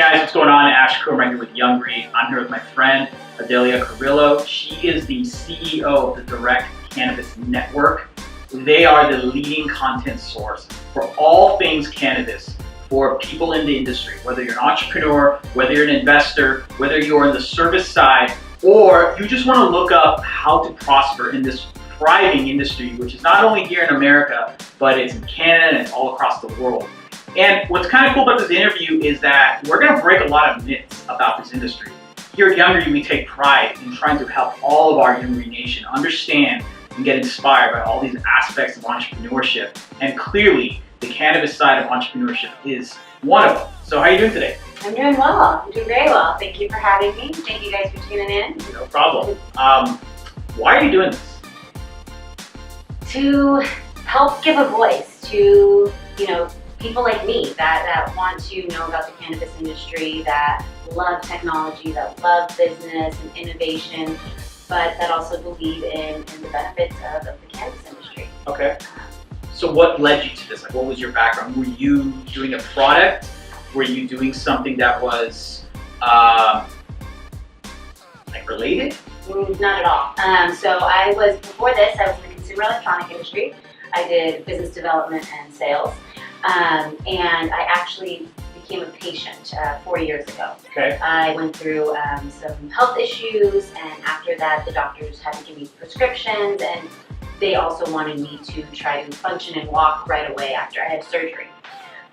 guys, what's going on? Ash Kumar here with YOUNGRY. I'm here with my friend Adelia Carillo. She is the CEO of the Direct Cannabis Network. They are the leading content source for all things cannabis for people in the industry, whether you're an entrepreneur, whether you're an investor, whether you're in the service side, or you just want to look up how to prosper in this thriving industry, which is not only here in America, but it's in Canada and it's all across the world. And what's kind of cool about this interview is that we're going to break a lot of myths about this industry. Here at YOUNGRY, we take pride in trying to help all of our YOUNGRY Nation understand and get inspired by all these aspects of entrepreneurship. And clearly, the cannabis side of entrepreneurship is one of them. So how are you doing today? I'm doing well. I'm doing very well. Thank you for having me. Thank you guys for tuning in. No problem. Why are you doing this? To help give a voice to, people like me that want to know about the cannabis industry, that love technology, that love business and innovation, but that also believe in the benefits of the cannabis industry. Okay. So what led you to this? Like, what was your background? Were you doing a product? Were you doing something that was related? Not at all. Before this, I was in the consumer electronic industry. I did business development and sales. And I actually became a patient 4 years ago. Okay. I went through some health issues, and after that the doctors had to give me prescriptions, and they also wanted me to try to function and walk right away after I had surgery.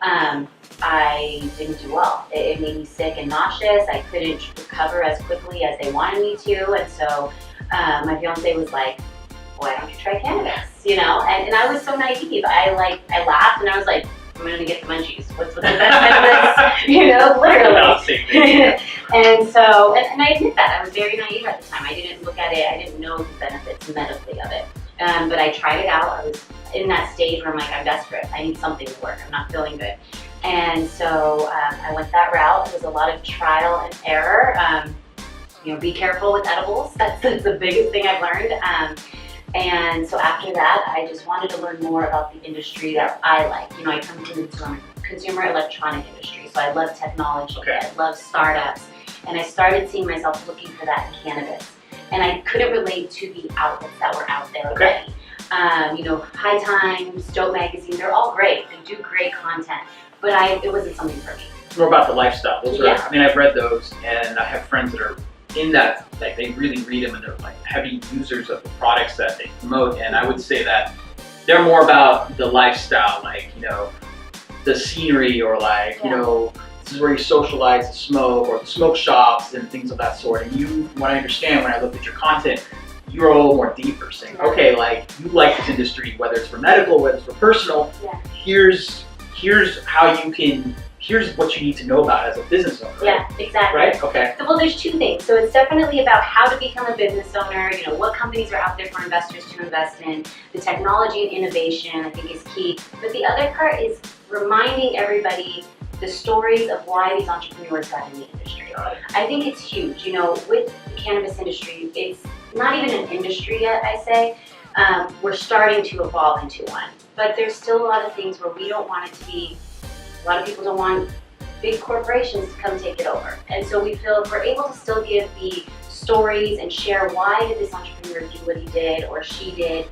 I didn't do well. It made me sick and nauseous. I couldn't recover as quickly as they wanted me to, and so my fiance was like, why don't you try cannabis? And I was so naive. I laughed and I was like, I'm gonna get the munchies. What's the benefit of this? Literally. And so, and I admit that I was very naive at the time. I didn't look at it. I didn't know the benefits medically of it. But I tried it out. I was in that stage where I'm like, I'm desperate. I need something to work. I'm not feeling good. And so I went that route. It was a lot of trial and error. Be careful with edibles. That's the biggest thing I've learned. And so after that, I just wanted to learn more about the industry that I like. I come from the consumer electronic industry, so I love technology, okay. I love startups, and I started seeing myself looking for that in cannabis. And I couldn't relate to the outlets that were out there already. High Times, Dope Magazine, they're all great. They do great content, but it wasn't something for me. More about the lifestyle. Those yeah. are, I've read those, and I have friends that are in that, like, they really read them and they're like heavy users of the products that they promote. And I would say that they're more about the lifestyle, like, the scenery, or like, this is where you socialize, the smoke, or the smoke shops and things of that sort. And you, what I understand when I looked at your content, you're a little more deeper, saying, okay, like, you like this industry, whether it's for medical, whether it's for personal, here's how you can, here's what you need to know about as a business owner. Yeah, exactly. Right? Okay. Well, there's two things. So it's definitely about how to become a business owner, what companies are out there for investors to invest in. The technology and innovation, I think, is key. But the other part is reminding everybody the stories of why these entrepreneurs got in the industry. I think it's huge. With the cannabis industry, it's not even an industry yet, I say. We're starting to evolve into one. But there's still a lot of things where we don't want it to be. A lot of people don't want big corporations to come take it over. And so we feel if we're able to still give the stories and share why did this entrepreneur do what he did or she did,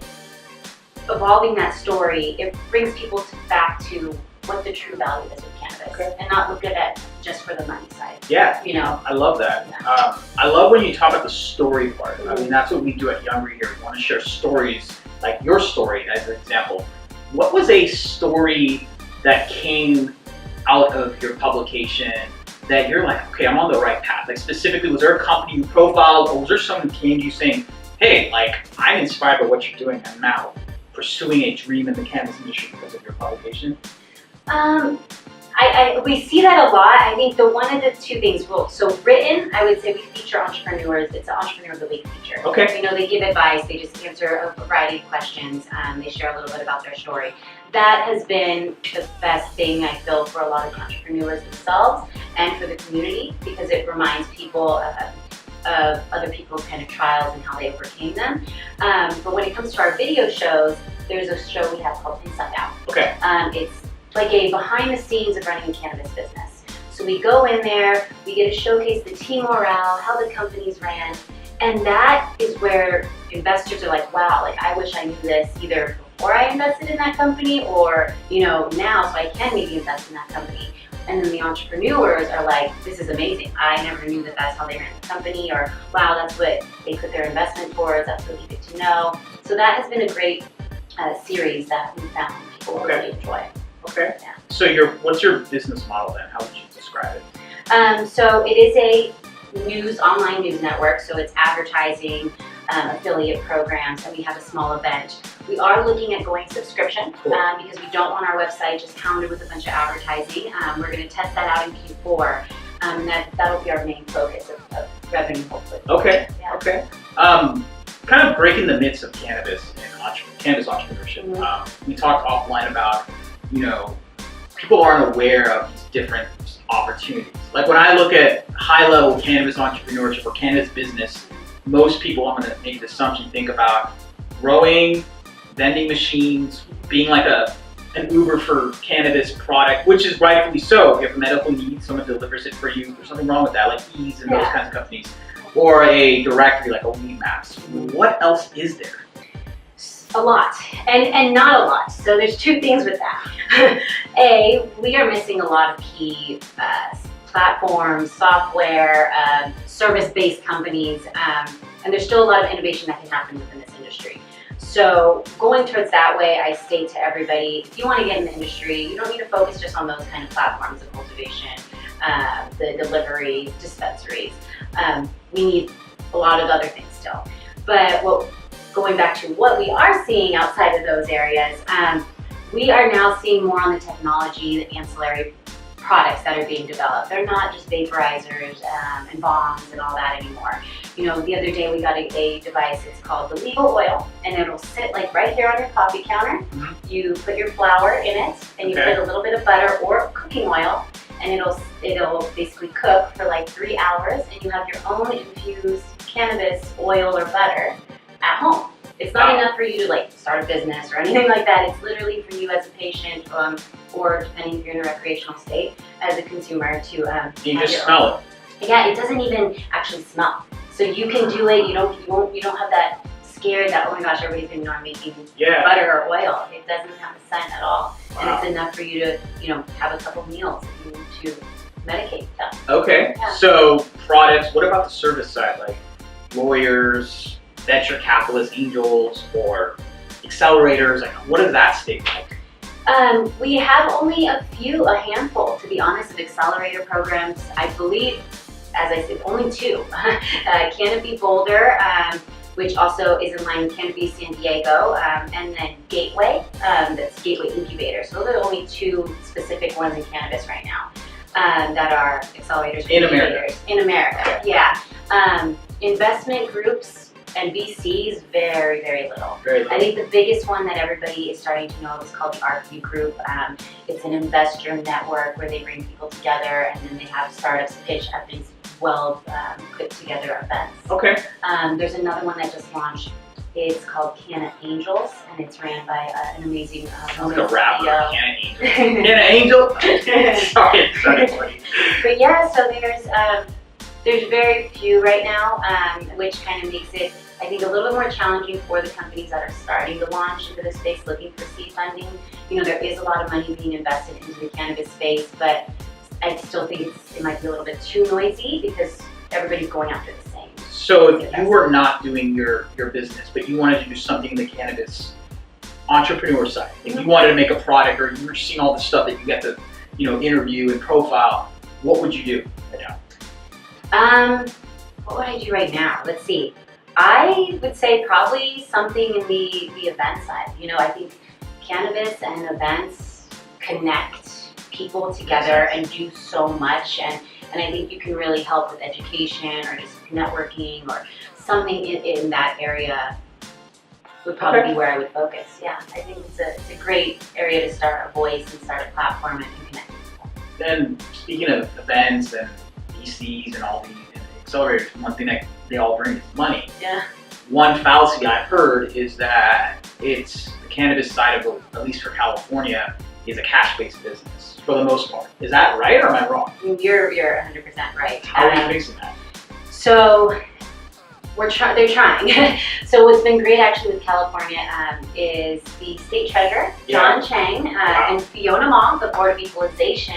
evolving that story, it brings people back to what the true value is of cannabis, and not look at it just for the money side. Yeah, I love that. Yeah. I love when you talk about the story part. That's what we do at YOUNGRY here. We want to share stories, like your story as an example. What was a story that came out of your publication that you're like, okay, I'm on the right path? Like, specifically, was there a company you profiled, or was there someone who came to you saying, hey, like, I'm inspired by what you're doing, I'm now pursuing a dream in the cannabis industry because of your publication? We see that a lot. I think one of the two things, so written, I would say we feature entrepreneurs. It's an Entrepreneur of the Week feature. Okay. They give advice, they just answer a variety of questions, they share a little bit about their story. That has been the best thing, I feel, for a lot of entrepreneurs themselves and for the community, because it reminds people of other people's kind of trials and how they overcame them. But when it comes to our video shows, there's a show we have called Inside Out. Okay. It's like a behind the scenes of running a cannabis business. So we go in there, we get to showcase the team morale, how the company's ran, and that is where investors are like, wow, like I wish I knew this either before I invested in that company or, now so I can maybe invest in that company. And then the entrepreneurs are like, this is amazing. I never knew that that's how they ran the company, or wow, that's what they put their investment towards. That's really good to know. So that has been a great series that we found people really enjoy. Okay. Yeah. So what's your business model then? How would you describe it? So it is a online news network. So it's advertising, affiliate programs, and we have a small event. We are looking at going subscription because we don't want our website just hounded with a bunch of advertising. We're going to test that out in Q4, and that'll be our main focus of revenue, hopefully. Okay. Yeah. Okay. Kind of breaking the myths of cannabis and cannabis entrepreneurship. We talked offline about, people aren't aware of these different opportunities. Like when I look at high-level cannabis entrepreneurship or cannabis business, most people, I'm going to make the assumption, think about growing, vending machines, being like an Uber for cannabis product, which is rightfully so. If you have a medical need, someone delivers it for you. There's something wrong with that, like Ease and those kinds of companies. Or a directory like a Weed Maps. What else is there? A lot, and not a lot. So there's two things with that. We are missing a lot of key platforms, software, service-based companies, and there's still a lot of innovation that can happen within this industry. So going towards that way, I state to everybody, if you want to get in the industry, you don't need to focus just on those kind of platforms, the cultivation, the delivery, dispensaries. We need a lot of other things still. But going back to what we are seeing outside of those areas, we are now seeing more on the technology, the ancillary products that are being developed. They're not just vaporizers and bombs and all that anymore. The other day we got a device, it's called the legal oil, and it'll sit like right here on your coffee counter. Mm-hmm. You put your flour in it, and you put a little bit of butter or cooking oil, and it'll basically cook for like 3 hours, and you have your own infused cannabis oil or butter at home. It's not enough for you to like start a business or anything like that. It's literally for you as a patient, or depending if you're in a recreational state, as a consumer to. You just smell it. Yeah, it doesn't even actually smell. So you can do it. You don't have that scared that, oh my gosh, everybody's going to know I'm making butter or oil. It doesn't have a scent at all, and it's enough for you to have a couple meals if you need to medicate them. Okay, so products. What about the service side, like lawyers, venture capitalists, angels, or accelerators? Like, what does that state like? We have only a handful, to be honest, of accelerator programs. I believe, as I said, only 2. Canopy Boulder, which also is in line with Cannabis San Diego, and then Gateway, that's Gateway Incubator. So those are the only 2 specific ones in cannabis right now that are accelerators. In America. In America, yeah. Investment groups and VCs, very, very little. I think the biggest one that everybody is starting to know is called the RP Group. It's an investor network where they bring people together, and then they have startups pitch at these well put together events. Okay. There's another one that just launched. It's called Canna Angels, and it's ran by an amazing Sounds like a rapper. Canna Angel. Canna Angel? Sorry, it's funny. But yeah, so there's very few right now, which kind of makes it, I think, a little bit more challenging for the companies that are starting to launch into the space looking for seed funding. There is a lot of money being invested into the cannabis space, but I still think it might be a little bit too noisy because everybody's going after the same. So if you were not doing your business, but you wanted to do something in the cannabis entrepreneur side, if you wanted to make a product, or you were seeing all the stuff that you get to interview and profile, what would you do right now? What would I do right now? Let's see. I would say probably something in the event side. I think cannabis and events connect people together and do so much, and I think you can really help with education or just networking or something in that area would probably be where I would focus. Yeah, I think it's a great area to start a voice and start a platform and connect people. Then speaking of events and VCs and all the accelerators, one thing that they all bring is money. Yeah. One fallacy I've heard is that it's the cannabis side of it, at least for California, is a cash-based business for the most part. Is that right, or am I wrong? You're 100% right. How are you fixing that? So they're trying. So what's been great actually with California is the state treasurer, John Chang, and Fiona Mong, the Board of Equalization,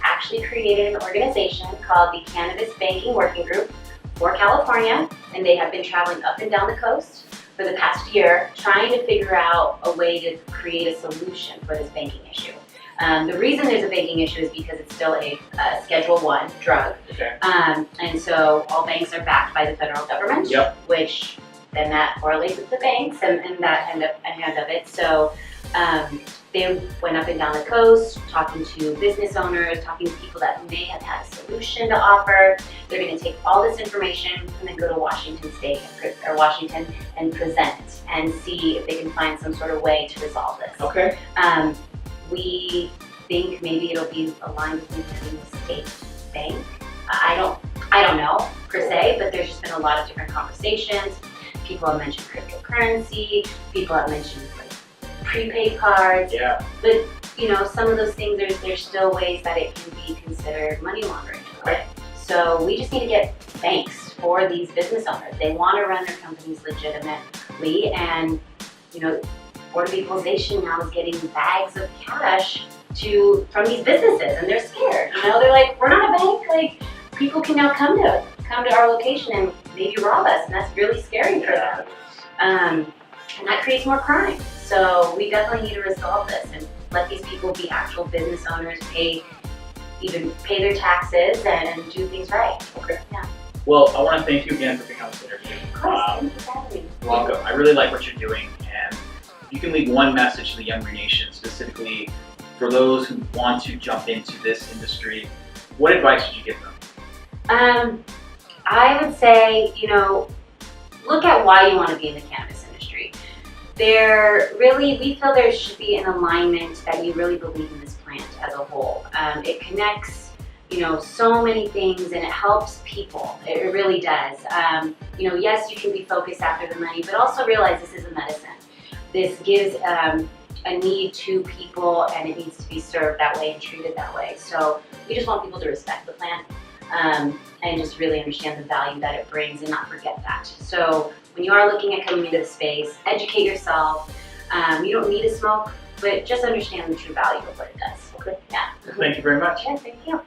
actually created an organization called the Cannabis Banking Working Group for California, and they have been traveling up and down the coast for the past year trying to figure out a way to create a solution for this banking issue. The reason there's a banking issue is because it's still a Schedule I drug. Okay. And so all banks are backed by the federal government, which then that correlates with the banks and that end of it. So they went up and down the coast, talking to business owners, talking to people that may have had a solution to offer. They're going to take all this information and then go to Washington State or Washington and present and see if they can find some sort of way to resolve this. Okay. We think maybe it'll be aligned with the state bank. I don't know per se, but there's just been a lot of different conversations. People have mentioned cryptocurrency. People have mentioned like prepaid cards. Yeah. But you know, some of those things there's still ways that it can be considered money laundering in a way. So we just need to get banks for these business owners. They want to run their companies legitimately, and you know, Board of Equalization now is getting bags of cash from these businesses, and they're scared. You know, they're like, we're not a bank. Like, people can now come to our location and maybe rob us, and that's really scary for them. And that creates more crime. So we definitely need to resolve this and let these people be actual business owners, pay their taxes and do things right. Okay. Yeah. Well, I want to thank you again for being on this interview. Of course, thank you for having me. Welcome. I really like what you're doing, and you can leave one message to the YOUNGRY Nation, specifically for those who want to jump into this industry. What advice would you give them? I would say, you know, look at why you want to be in the cannabis industry. We feel there should be an alignment that you really believe in this plant as a whole. It connects, you know, so many things, and it helps people. It really does. You know, yes, you can be focused after the money, but also realize this is a medicine. This gives a need to people, and it needs to be served that way and treated that way. So we just want people to respect the plant and just really understand the value that it brings and not forget that. So when you are looking at coming into the space, educate yourself. You don't need to smoke, but just understand the true value of what it does. Okay. Yeah. Thank you very much. Yeah, thank you.